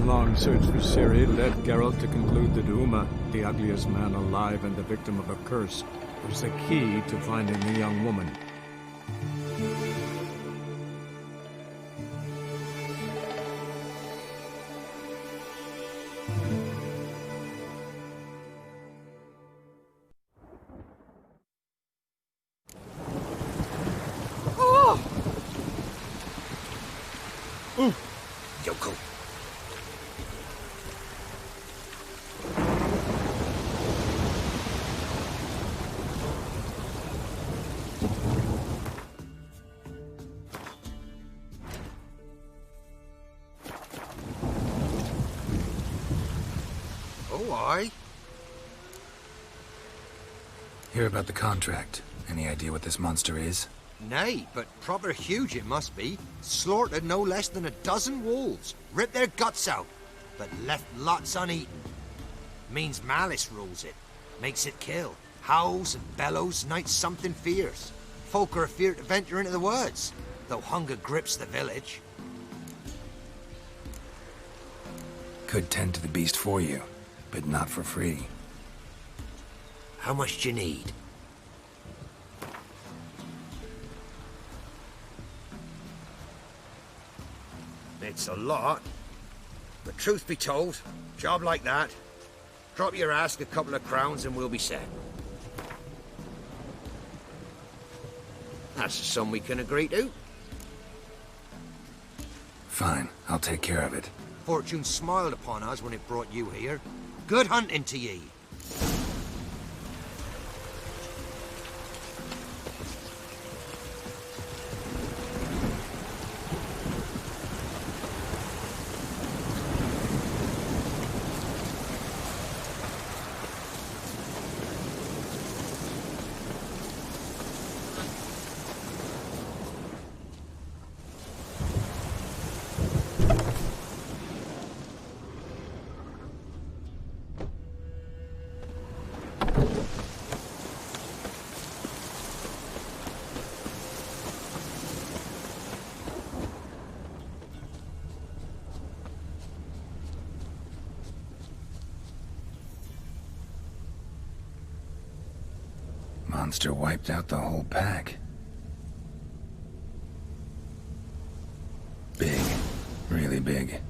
long search for Ciri led Geralt to conclude that Uma, the ugliest man alive and the victim of a curse, was the key to finding the young woman. Yoko. Oh, aye. Hear about the contract. Any idea what this monster is? Nay, but proper huge it must be. Slaughtered no less than 12 wolves. Ripped their guts out, but left lots uneaten. Means malice rules it. Makes it kill. Howls and bellows, nights something fierce. Folk are afeard to venture into the woods, though hunger grips the village. Could tend to the beast for you, but not for free. How much do you need? It's a lot. But truth be told, job like that, drop your ask a couple of crowns and we'll be set. That's a sum we can agree to. Fine, I'll take care of it. Fortune smiled upon us when it brought you here. Good hunting to ye. Monster wiped out the whole pack. Big. Really big.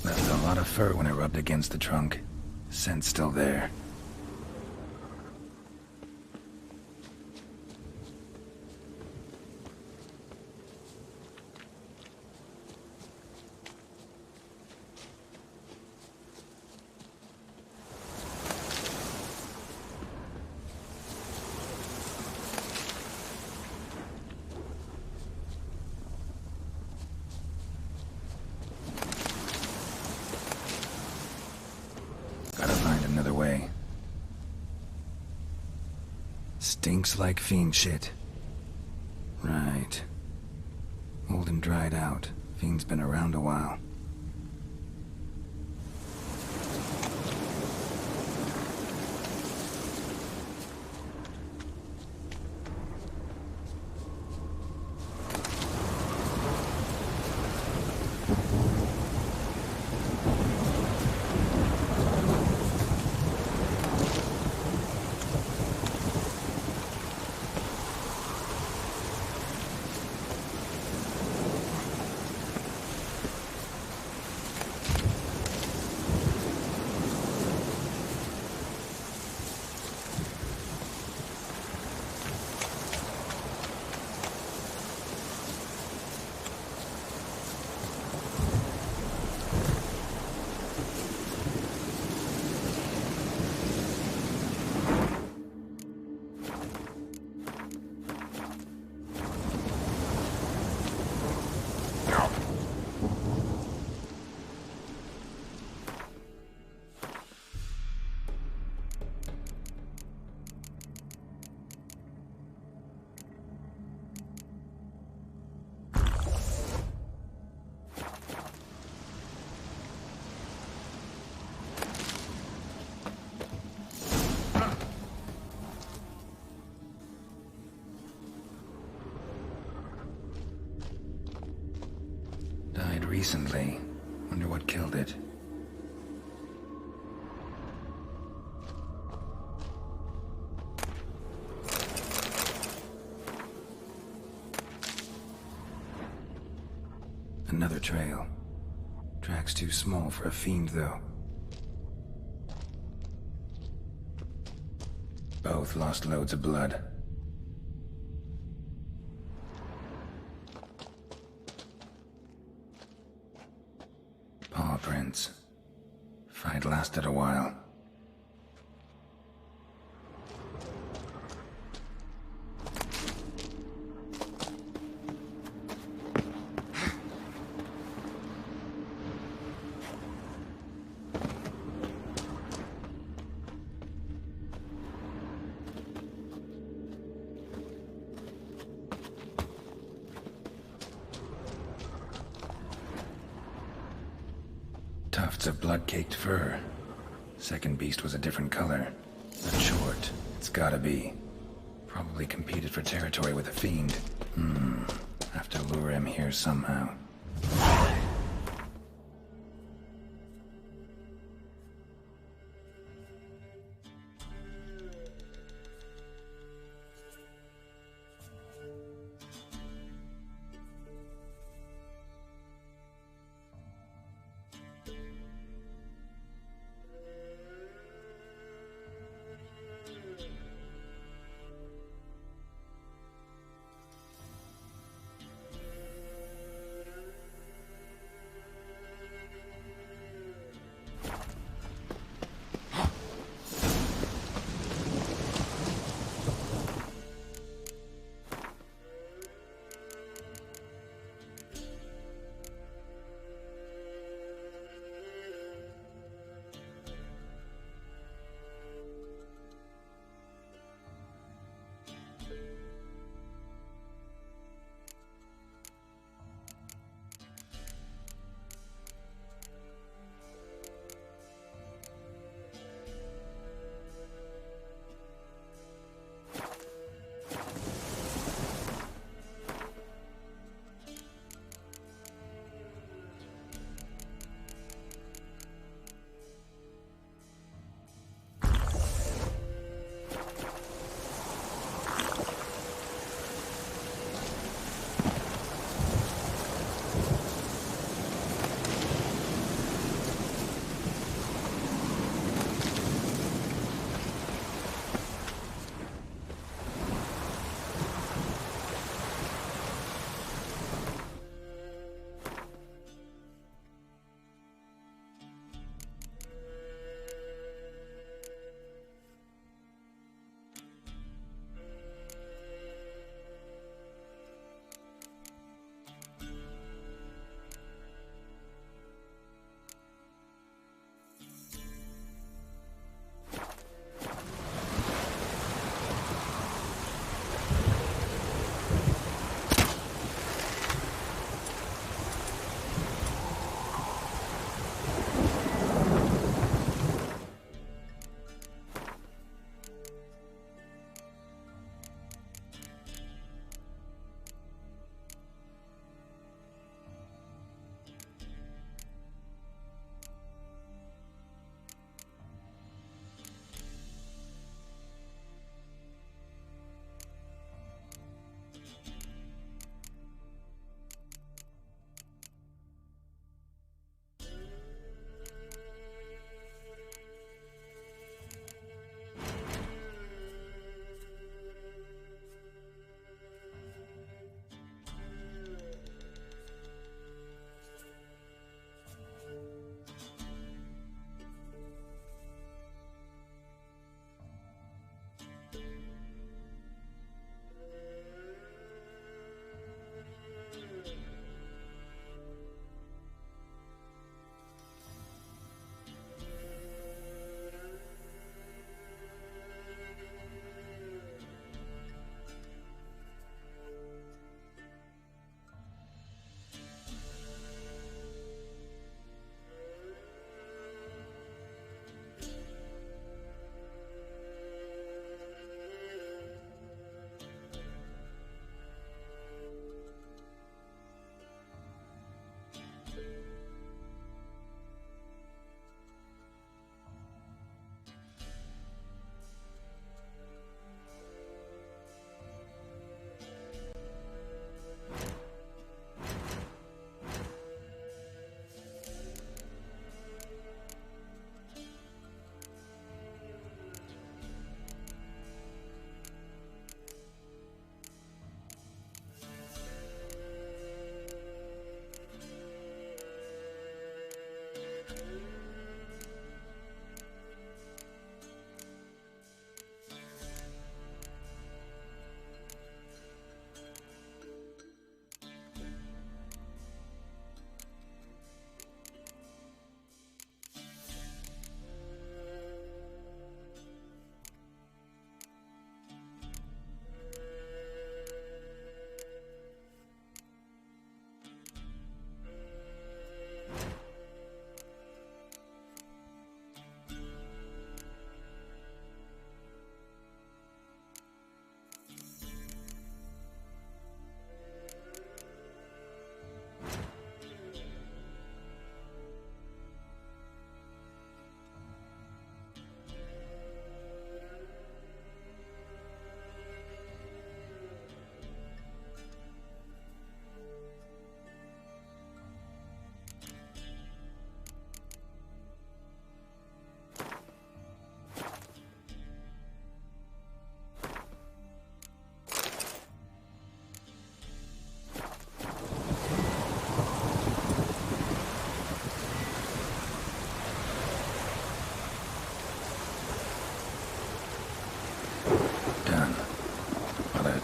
Left a lot of fur when it rubbed against the trunk. Scent's still there. Gotta find another way. Stinks like fiend shit. Right. Old and dried out. Fiend's been around a while. recently. Wonder what killed it. Another trail. Track's too small for a fiend, though. Both lost loads of blood. Paw prints. Fight lasted a while. Tufts of blood-caked fur. Second beast was a different color. Not short. It's gotta be. Probably competed for territory with a fiend. Have to lure him here somehow.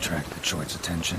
attract the Choit's attention.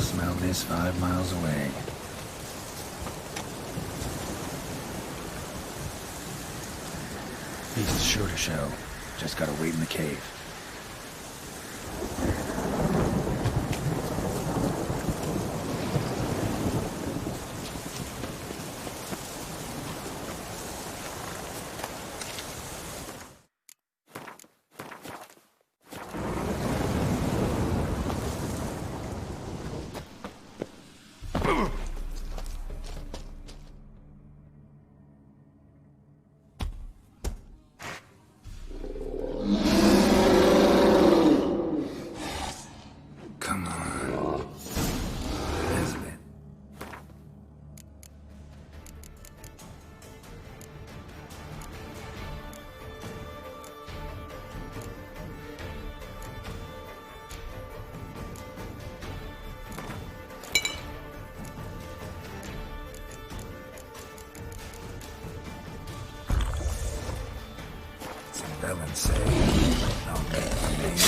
Smell this 5 miles away. Beast's sure to show. Just gotta wait in the cave. Come on. Isn't it? Velen say, I'll make the name.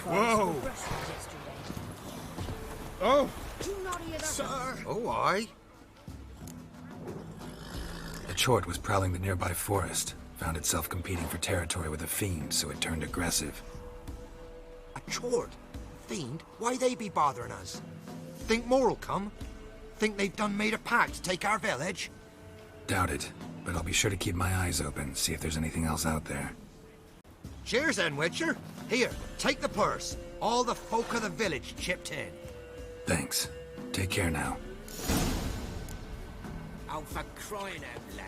Whoa! Oh! Sir! Oh, aye. The Chort was prowling the nearby forest. Found itself competing for territory with a fiend, so it turned aggressive. A Chort? Fiend? Why they be bothering us? Think more'll come? Think they've done made a pact to take our village? Doubt it, but I'll be sure to keep my eyes open, see if there's anything else out there. Cheers then, Witcher. Here, take the purse. All the folk of the village chipped in. Thanks. Take care now. Oh, for crying out loud.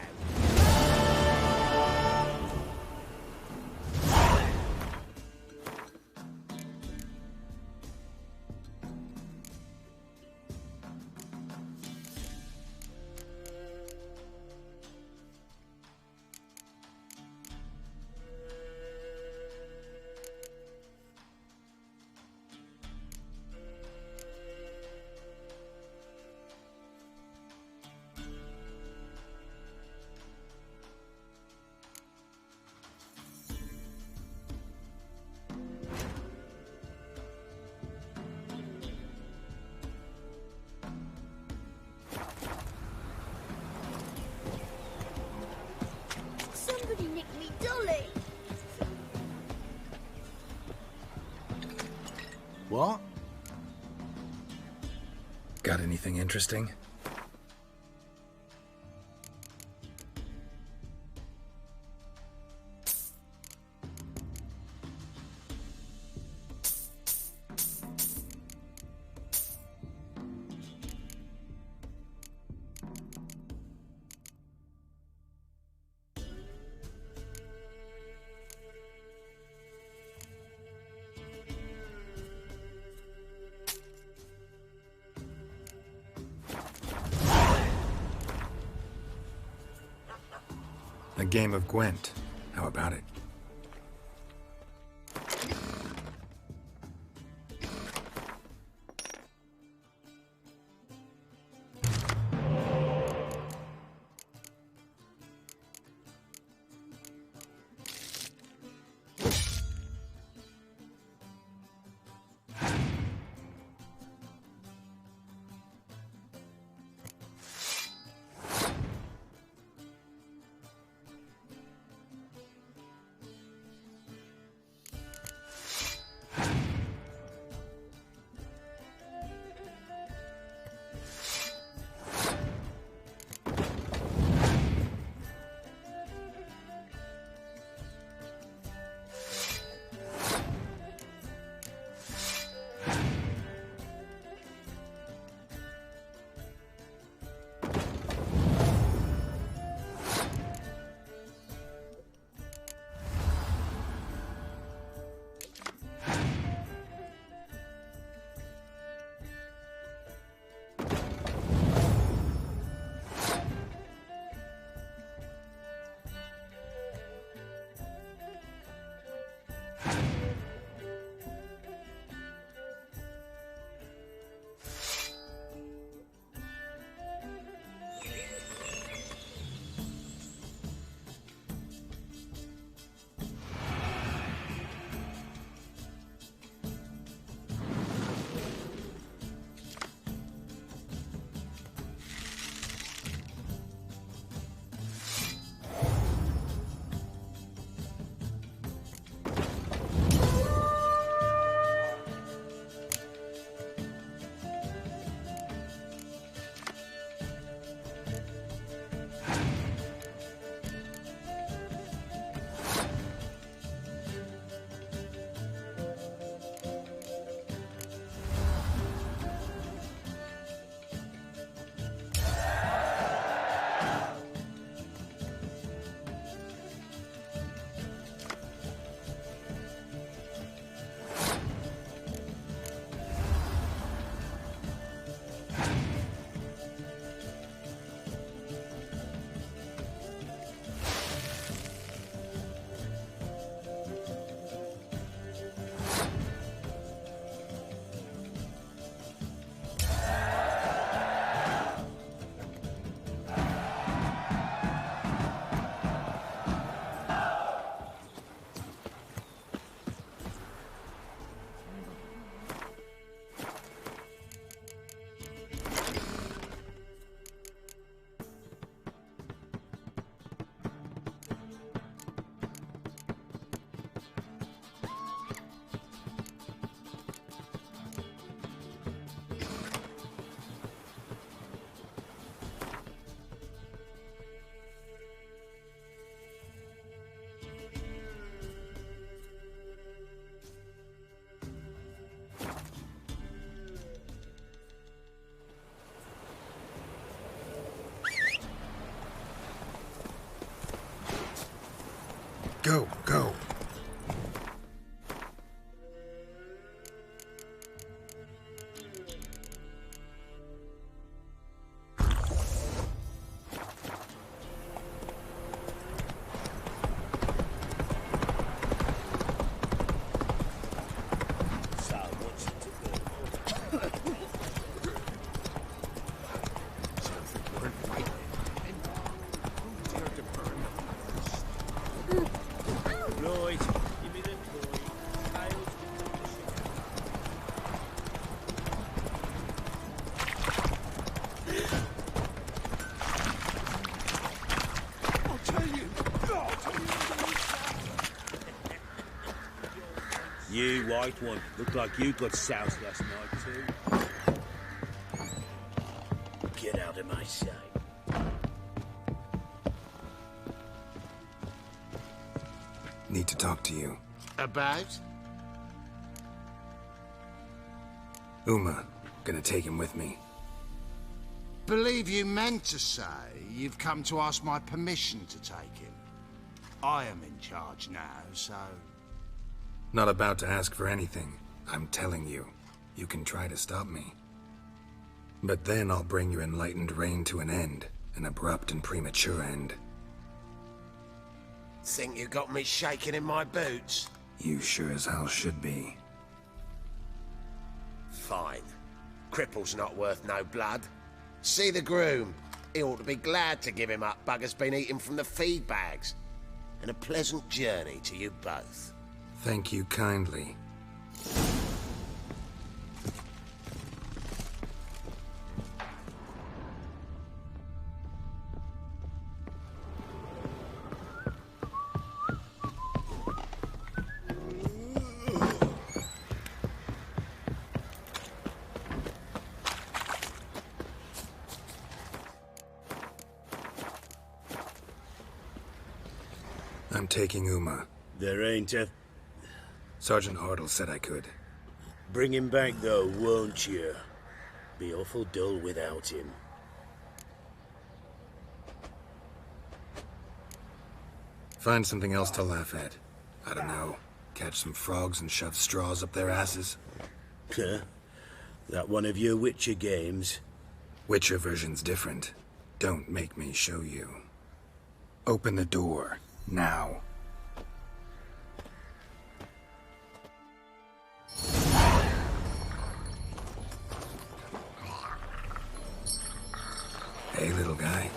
Somebody nicked me dolly. What? Got anything interesting? A game of Gwent. How about it? Go, go. You, white one. Looked like you got soused last night, too. Get out of my sight. Need to talk to you. About? Uma. Gonna take him with me. Believe you meant to say you've come to ask my permission to take him. I am in charge now, so... Not about to ask for anything. I'm telling you. You can try to stop me. But then I'll bring your enlightened reign to an end. An abrupt and premature end. Think you got me shaking in my boots? You sure as hell should be. Fine. Cripple's not worth no blood. See the groom. He ought to be glad to give him up. Bugger's been eating from the feed bags. And a pleasant journey to you both. Thank you kindly. I'm taking Uma. There ain't a... Sergeant Hartle said I could. Bring him back, though, won't you? Be awful dull without him. Find something else to laugh at. I don't know. Catch some frogs and shove straws up their asses. Huh? That one of your Witcher games? Witcher version's different. Don't make me show you. Open the door. Now. Hey, little guy.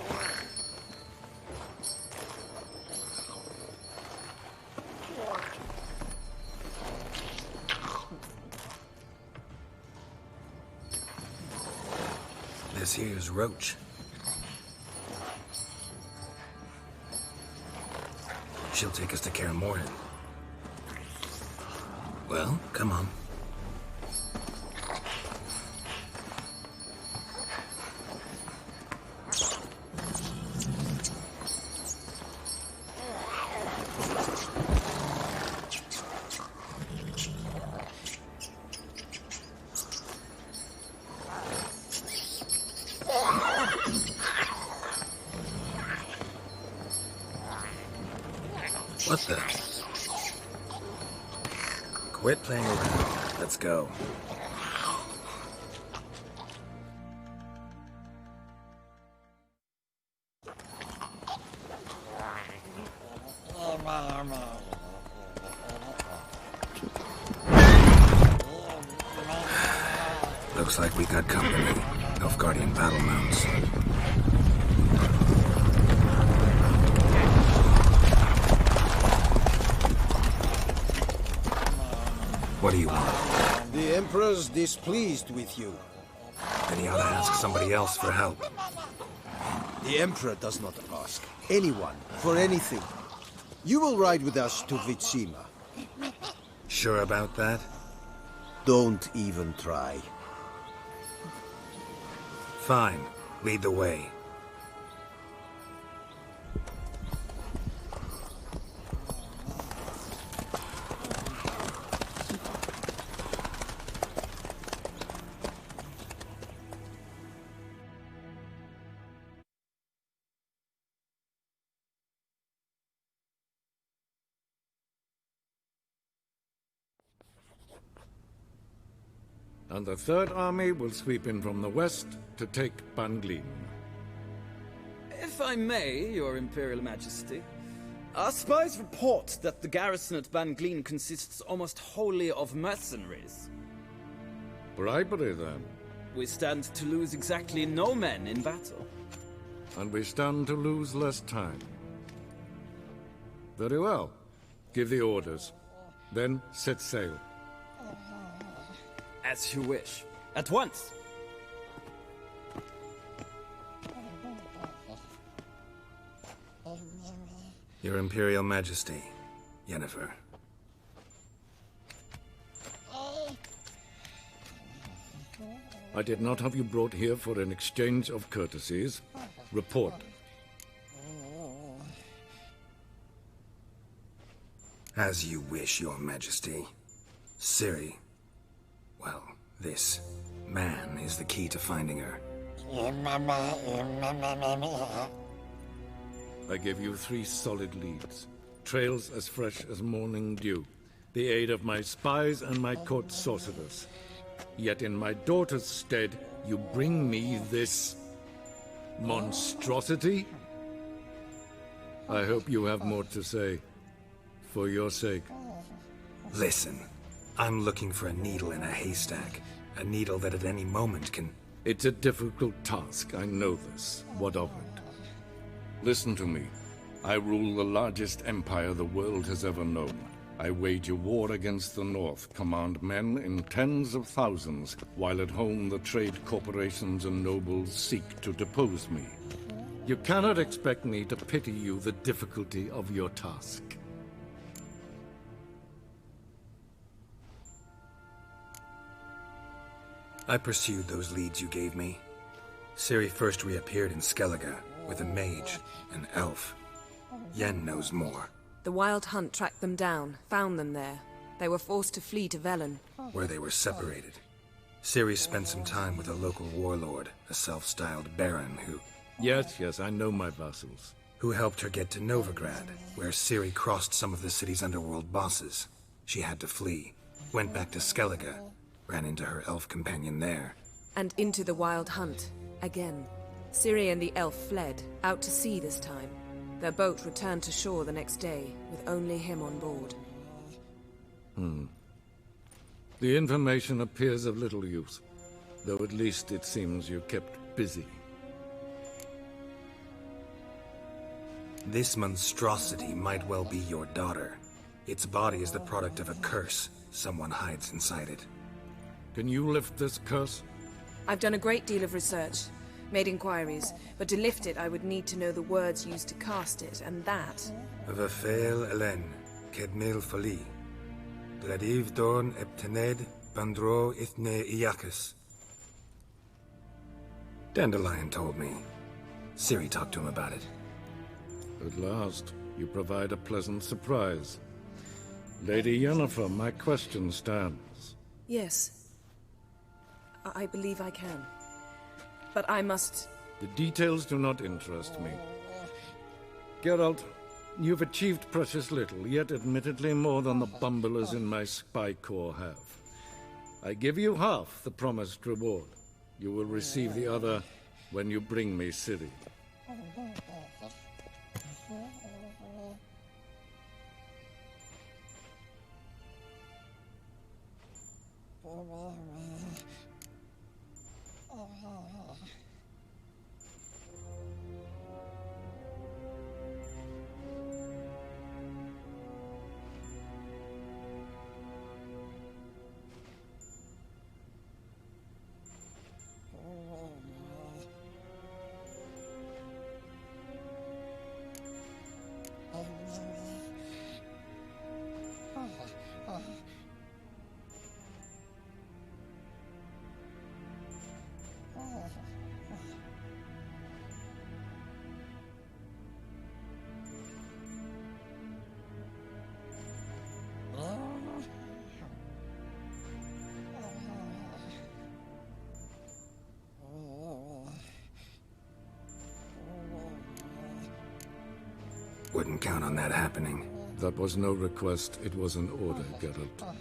This here's Roach. She'll take us to Kaer Morhen. Well, come on. What the? Quit playing around. Let's go. Looks like we got company. Nilfgaardian battle mounts. What do you want? The Emperor's displeased with you. Then he ought to ask somebody else for help. The Emperor does not ask anyone for anything. You will ride with us to Vitsima. Sure about that? Don't even try. Fine. Lead the way. And the Third Army will sweep in from the west to take Ban-Glin. If I may, Your Imperial Majesty, our spies report that the garrison at Ban-Glin consists almost wholly of mercenaries. Bribery, then. We stand to lose exactly no men in battle. And we stand to lose less time. Very well. Give the orders. Then set sail. As you wish. At once! Your Imperial Majesty, Yennefer. I did not have you brought here for an exchange of courtesies. Report. As you wish, Your Majesty. Ciri. Well, this man is the key to finding her. I give you 3 solid leads. Trails as fresh as morning dew. The aid of my spies and my court sorcerers. Yet in my daughter's stead, you bring me this monstrosity? I hope you have more to say. For your sake. Listen, I'm looking for a needle in a haystack. A needle that at any moment can... It's a difficult task, I know this. What of it? Listen to me. I rule the largest empire the world has ever known. I wage a war against the North, command men in tens of thousands, while at home the trade corporations and nobles seek to depose me. You cannot expect me to pity you the difficulty of your task. I pursued those leads you gave me. Ciri first reappeared in Skellige, with a mage, an elf. Yen knows more. The Wild Hunt tracked them down, found them there. They were forced to flee to Velen. Where they were separated. Ciri spent some time with a local warlord, a self-styled baron who... Yes, I know my vassals. Who helped her get to Novigrad, where Ciri crossed some of the city's underworld bosses. She had to flee, went back to Skellige, ran into her elf companion there. And into the Wild Hunt, again. Ciri and the elf fled, out to sea this time. Their boat returned to shore the next day, with only him on board. The information appears of little use, though at least it seems you kept busy. This monstrosity might well be your daughter. Its body is the product of a curse. Someone hides inside it. Can you lift this curse? I've done a great deal of research, made inquiries, but to lift it I would need to know the words used to cast it, and that... Vafael Elen, Kedmil Fali. Gladiv Dorn Eptened, Bandro Ithne Iacus. Dandelion told me. Ciri talked to him about it. At last, you provide a pleasant surprise. Lady Yennefer, my question stands. Yes. I believe I can. But I must... The details do not interest me. Geralt, you've achieved precious little, yet admittedly more than the bumblers in my spy corps have. I give you half the promised reward. You will receive the other when you bring me Ciri. Wouldn't count on that happening. That was no request, it was an order, Geralt.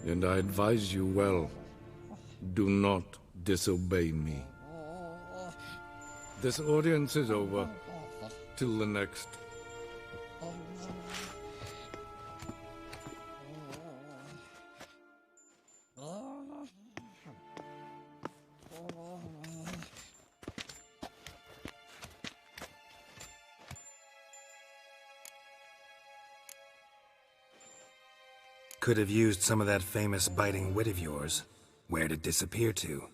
And I advise you well. Do not disobey me. This audience is over. Till the next. Could have used some of that famous biting wit of yours. Where'd it disappear to?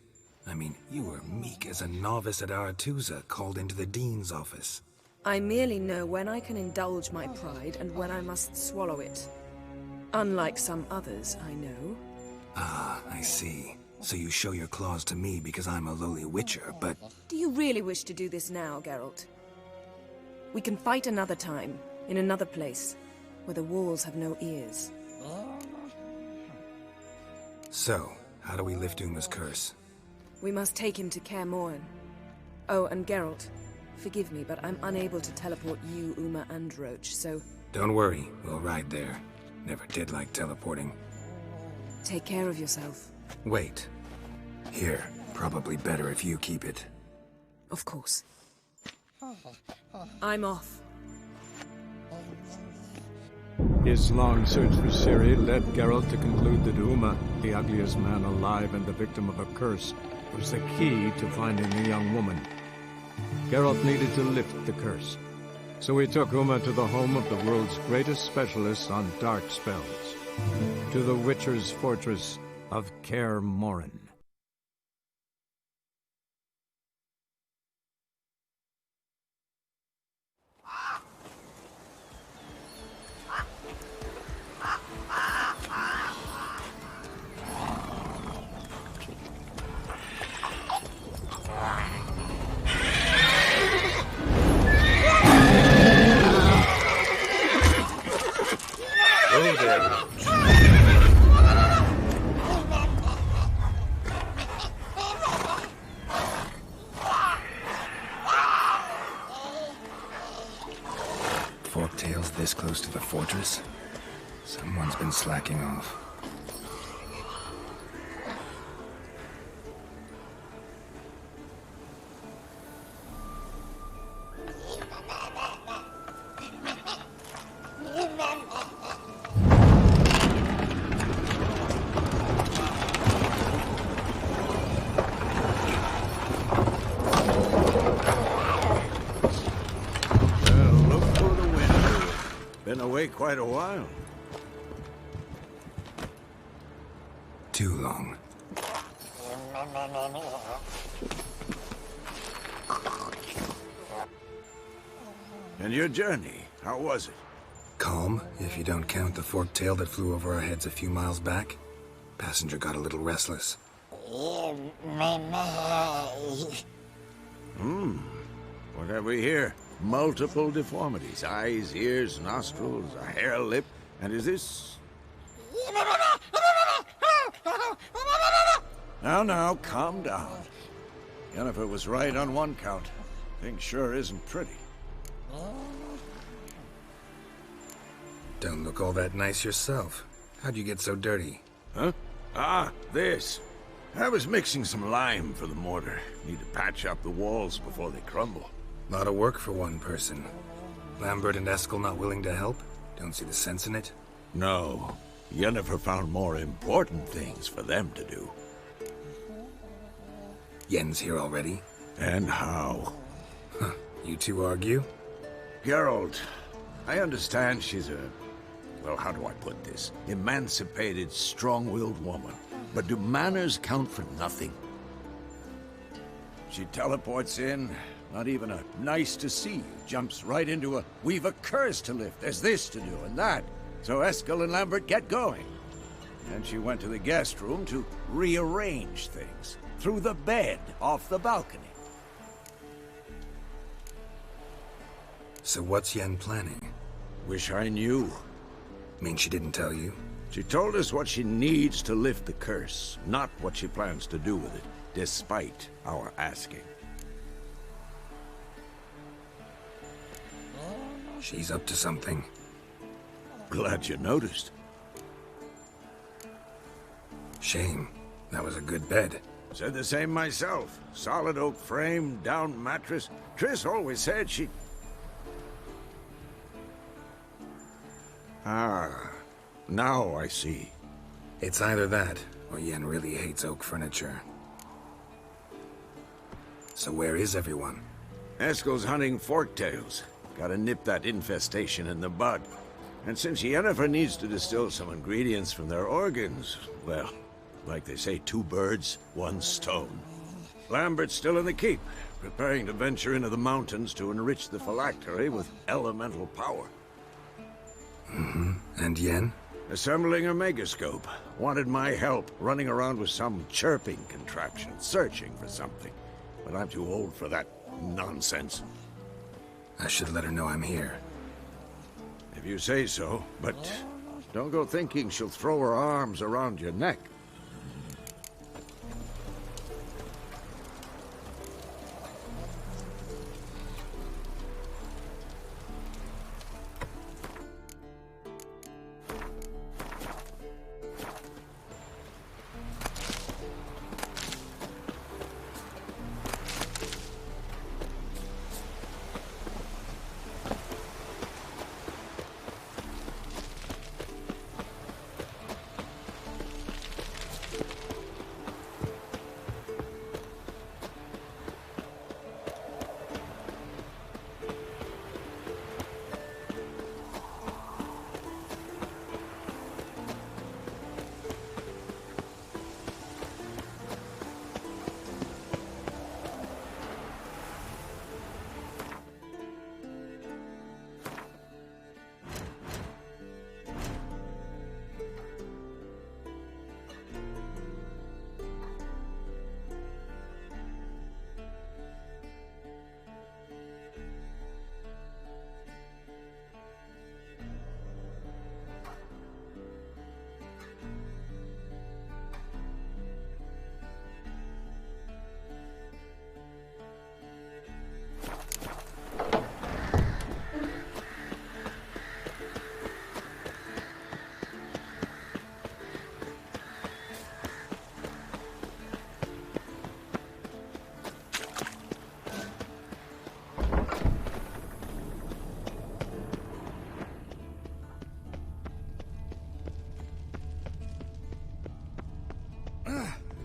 I mean, you were meek as a novice at Aretuza called into the Dean's office. I merely know when I can indulge my pride and when I must swallow it. Unlike some others, I know. Ah, I see. So you show your claws to me because I'm a lowly witcher, but... Do you really wish to do this now, Geralt? We can fight another time, in another place, where the walls have no ears. So, how do we lift Uma's curse? We must take him to Kaer Morhen. Oh, and Geralt, forgive me, but I'm unable to teleport you, Uma, and Roach, so... Don't worry, we'll ride there. Never did like teleporting. Take care of yourself. Wait. Here, probably better if you keep it. Of course. I'm off. His long search for Ciri led Geralt to conclude that Uma, the ugliest man alive and the victim of a curse, was the key to finding the young woman. Geralt needed to lift the curse, so he took Uma to the home of the world's greatest specialist on dark spells, to the Witcher's fortress of Kaer Morhen. Forktails this close to the fortress? Someone's been slacking off. Been away quite a while. Too long. And your journey, how was it? Calm, if you don't count the forktail that flew over our heads a few miles back. Passenger got a little restless. What have we here? Multiple deformities. Eyes, ears, nostrils, a hair lip. And is this... Now, calm down. Yennefer was right on one count. Thing sure isn't pretty. Don't look all that nice yourself. How'd you get so dirty? Huh? Ah, this. I was mixing some lime for the mortar. Need to patch up the walls before they crumble. Lot of work for one person. Lambert and Eskel not willing to help? Don't see the sense in it? No. Yennefer found more important things for them to do. Yen's here already? And how? Huh. You two argue? Geralt, I understand she's a... well, how do I put this? Emancipated, strong-willed woman. But do manners count for nothing? She teleports in, not even a nice to see you, jumps right into a we've a curse to lift, there's this to do and that. So Eskel and Lambert get going. And she went to the guest room to rearrange things. Through the bed, off the balcony. So what's Yen planning? Wish I knew. Mean she didn't tell you? She told us what she needs to lift the curse, not what she plans to do with it, despite our asking. She's up to something. Glad you noticed. Shame. That was a good bed. Said the same myself. Solid oak frame, down mattress. Triss always said she... Ah, now I see. It's either that, or Yen really hates oak furniture. So where is everyone? Eskel's hunting forktails. Gotta nip that infestation in the bud. And since Yennefer needs to distill some ingredients from their organs, well, like they say, 2 birds, 1 stone. Lambert's still in the keep, preparing to venture into the mountains to enrich the phylactery with elemental power. Mm-hmm. And Yen? Assembling a megascope. Wanted my help, running around with some chirping contraption, searching for something. But I'm too old for that nonsense. I should let her know I'm here. If you say so, but don't go thinking she'll throw her arms around your neck.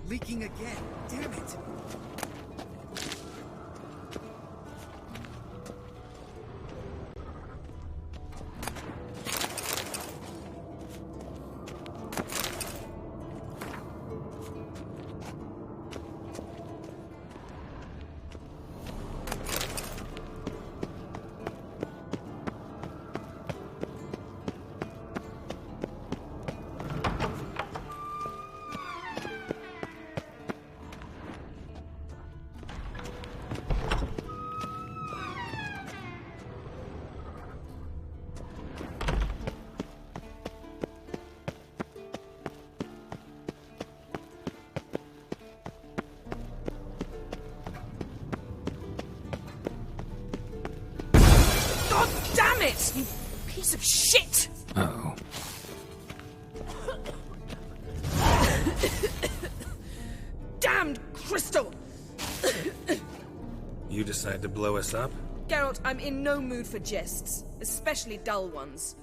Leaking again. Damn it. Damn it! You piece of shit! Uh-oh. Damned crystal! You decide to blow us up? Geralt, I'm in no mood for jests, especially dull ones.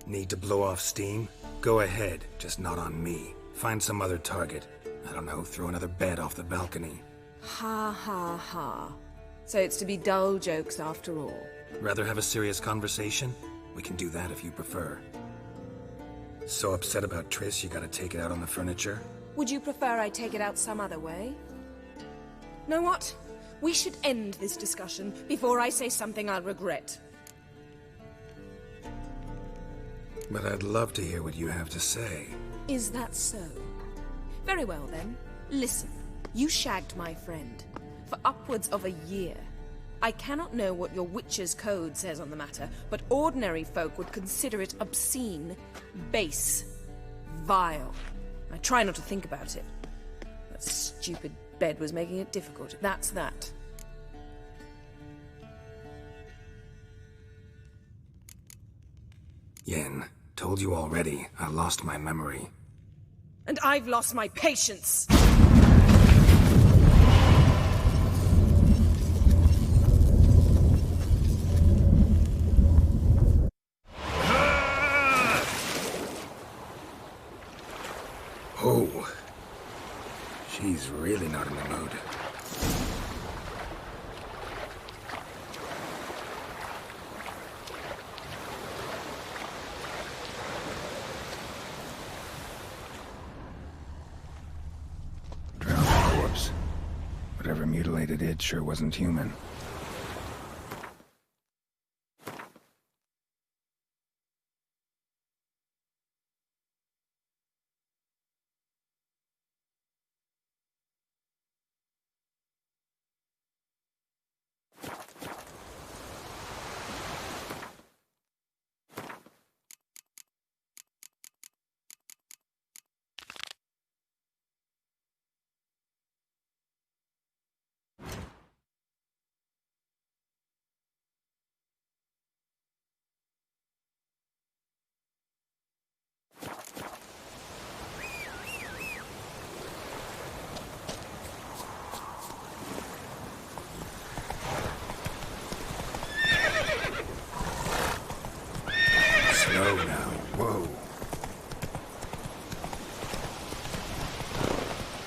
Need to blow off steam? Go ahead, just not on me. Find some other target. I don't know, throw another bed off the balcony. Ha ha ha. So it's to be dull jokes after all. Rather have a serious conversation? We can do that if you prefer. So upset about Triss you gotta take it out on the furniture? Would you prefer I take it out some other way? Know what? We should end this discussion before I say something I'll regret. But I'd love to hear what you have to say. Is that so? Very well then. Listen, you shagged my friend for upwards of a year. I cannot know what your witch's code says on the matter, but ordinary folk would consider it obscene, base, vile. I try not to think about it. That stupid bed was making it difficult. That's that. Yen, told you already, I lost my memory. And I've lost my patience! Oh. She's really not in the mood. Drowned corpse. Whatever mutilated it sure wasn't human.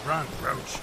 Run, Roach.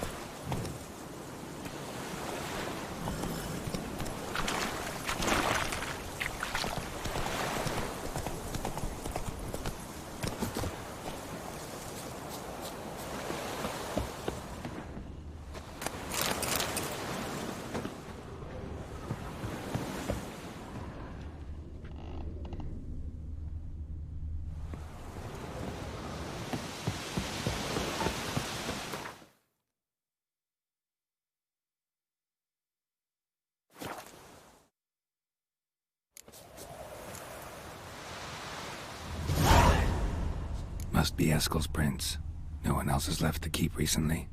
Must be Eskel's prints. No one else has left the keep recently.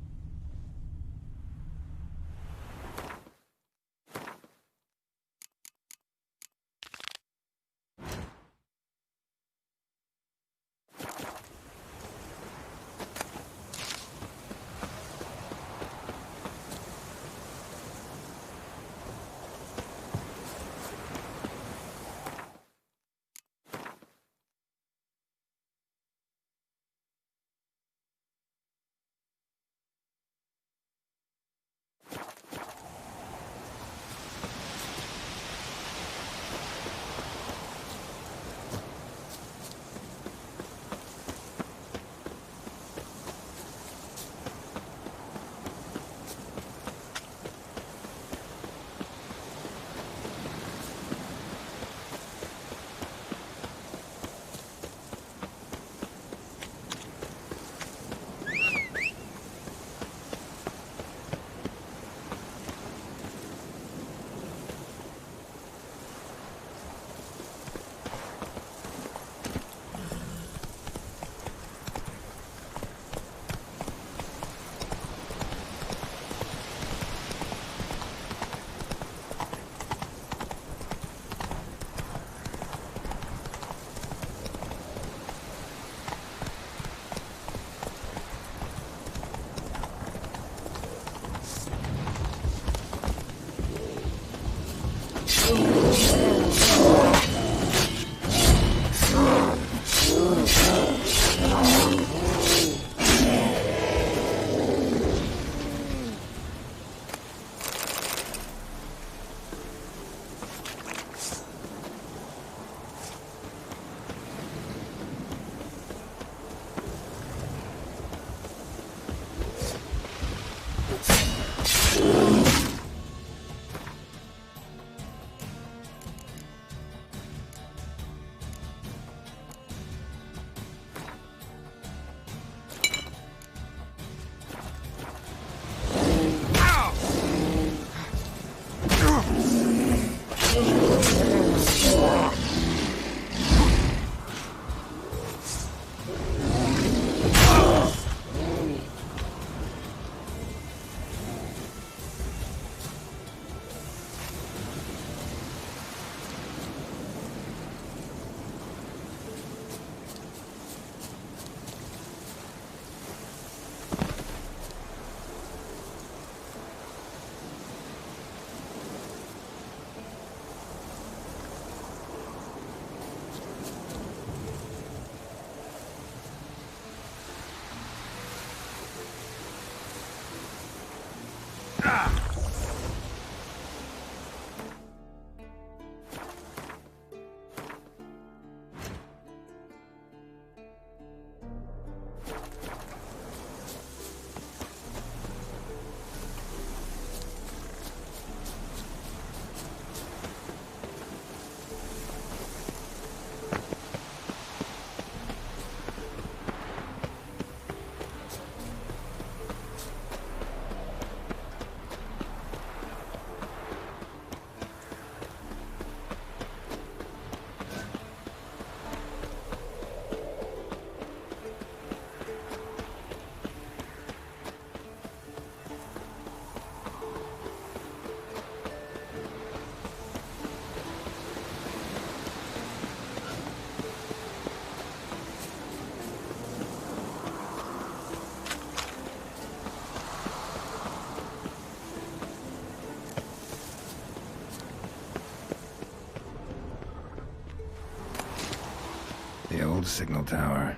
The old signal tower.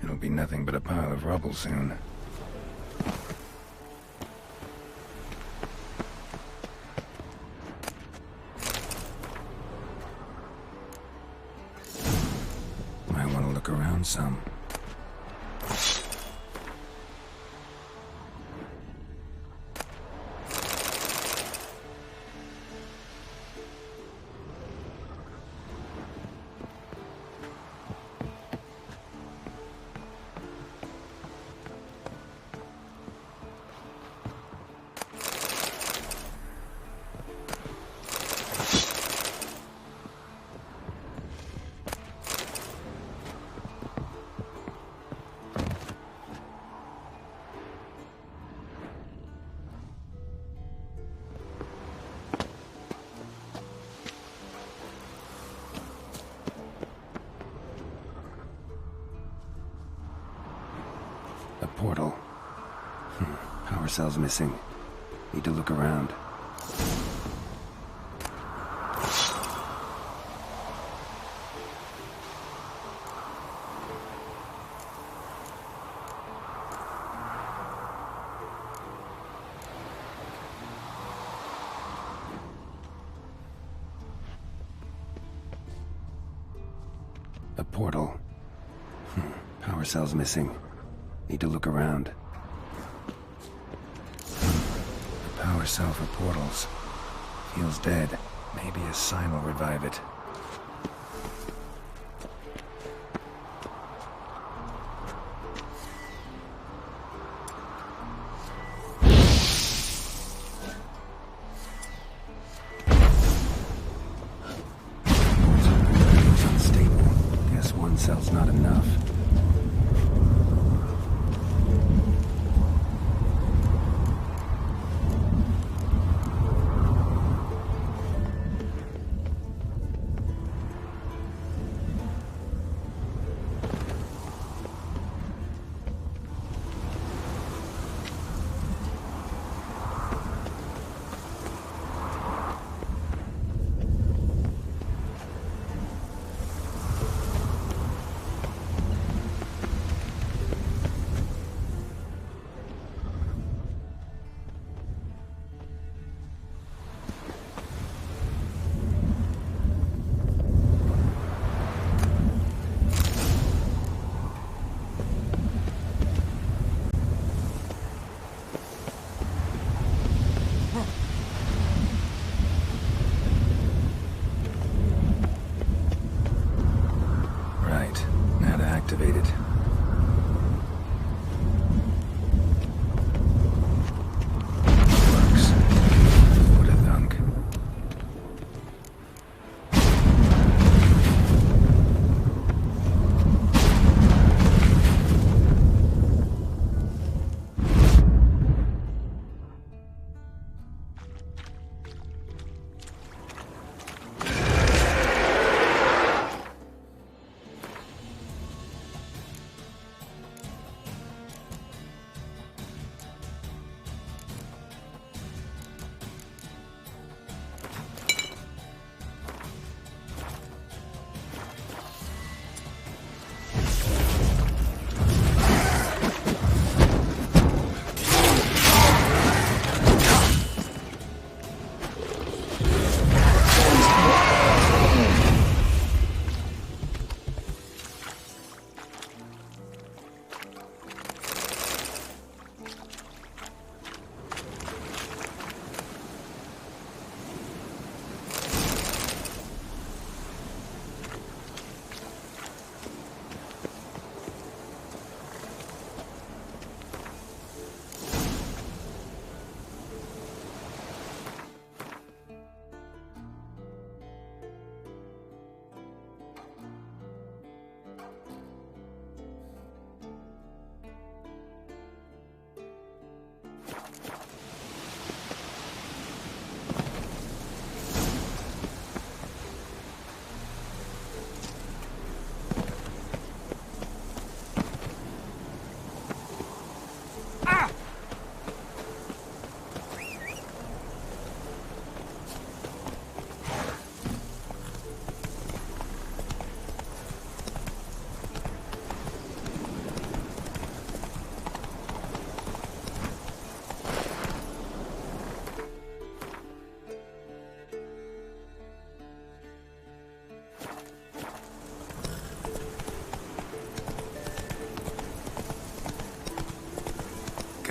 It'll be nothing but a pile of rubble soon. Found some. A portal. Power cell's missing. Need to look around. A portal. Power cell's missing. Need to look around. The power cell for portals. Feels dead. Maybe a sign will revive it. It's unstable. Guess one cell's not enough.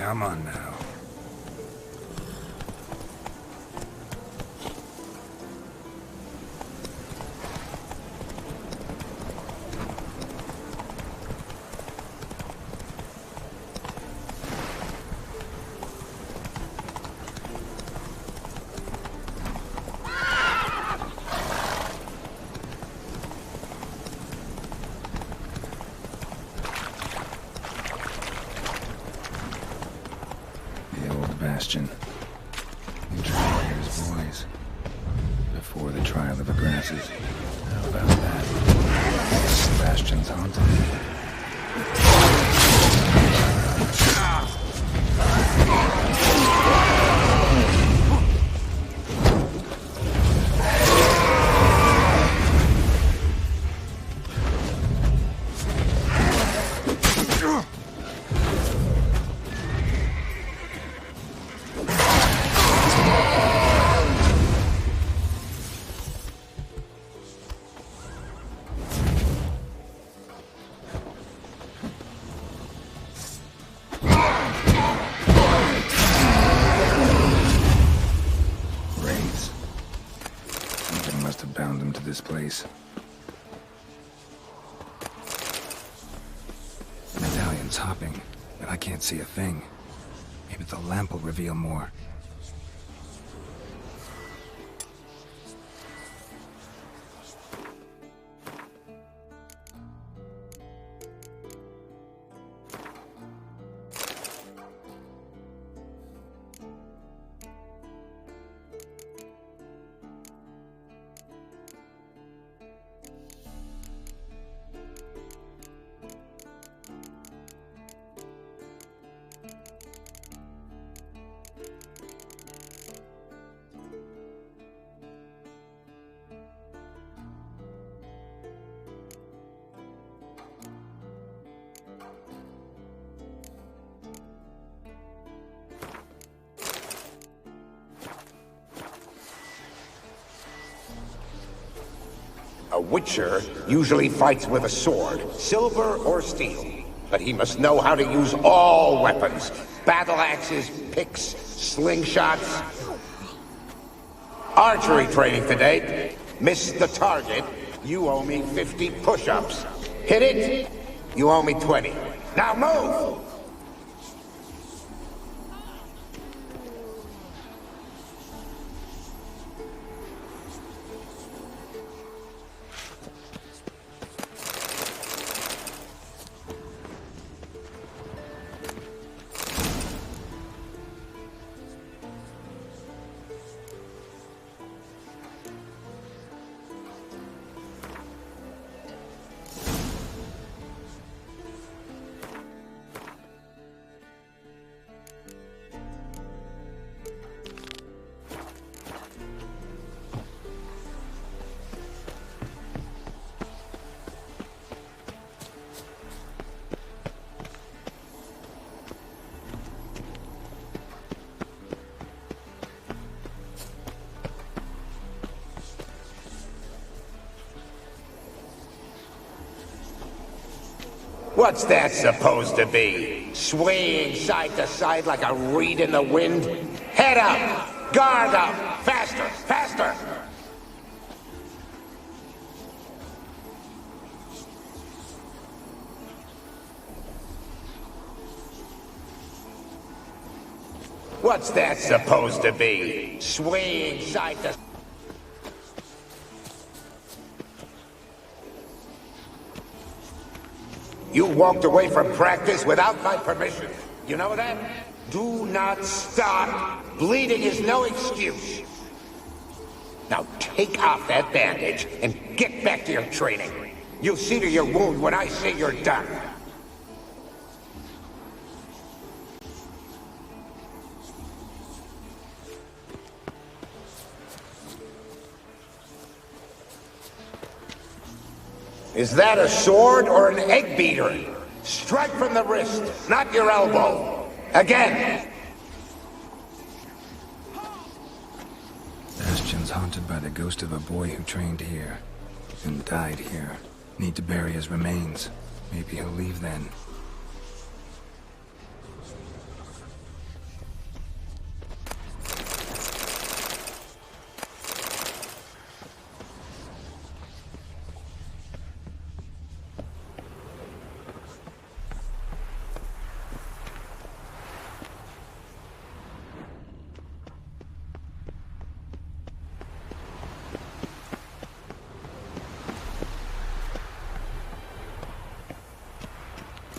Come on now. Bastion. Here's boys. Before the trial of the grasses. How about that? Sebastian's haunted. Bound him to this place. The medallion's hopping, but I can't see a thing. Maybe the lamp will reveal more. A Witcher usually fights with a sword, silver or steel. But he must know how to use all weapons. Battle axes, picks, slingshots. Archery training today. Miss the target, you owe me 50 push-ups. Hit it, you owe me 20. Now move! What's that supposed to be? Swaying side to side like a reed in the wind? Head up! Guard up! Faster! Faster! What's that supposed to be? Swaying side to... You walked away from practice without my permission. You know that? Do not stop. Bleeding is no excuse. Now take off that bandage and get back to your training. You'll see to your wound when I say you're done. Is that a sword or an egg beater? Strike from the wrist, not your elbow. Again! Bastion's haunted by the ghost of a boy who trained here and died here. Need to bury his remains. Maybe he'll leave then.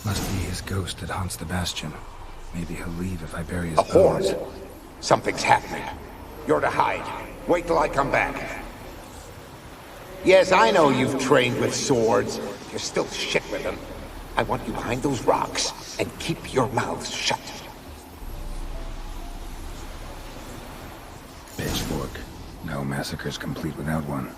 Must be his ghost that haunts the Bastion. Maybe he'll leave if I bury his A horde. bones. Something's happening. You're to hide. Wait till I come back. Yes, I know you've trained with swords. You're still shit with them. I want you behind those rocks, and keep your mouths shut. Pitchfork. No massacre's complete without one.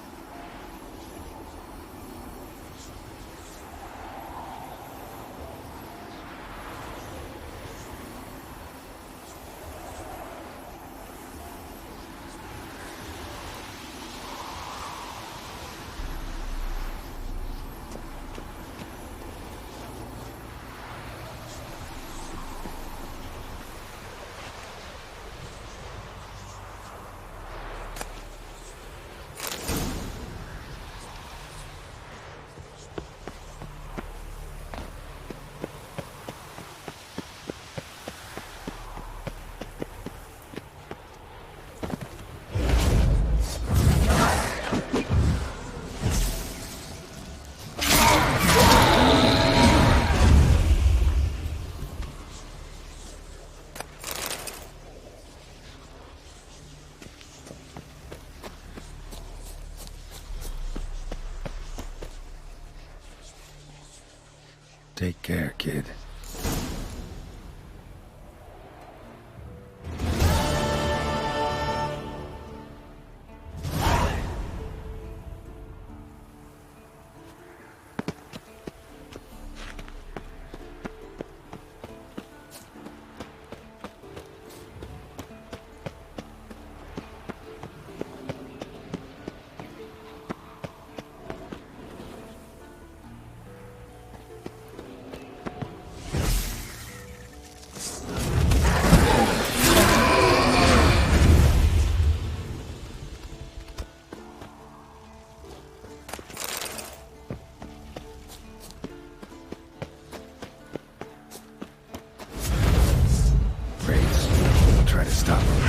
Take care, kid. Try to stop him.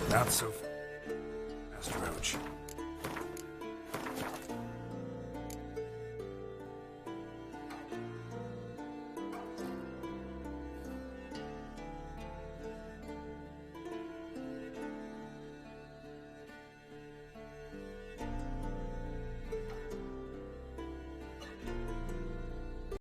Not so far.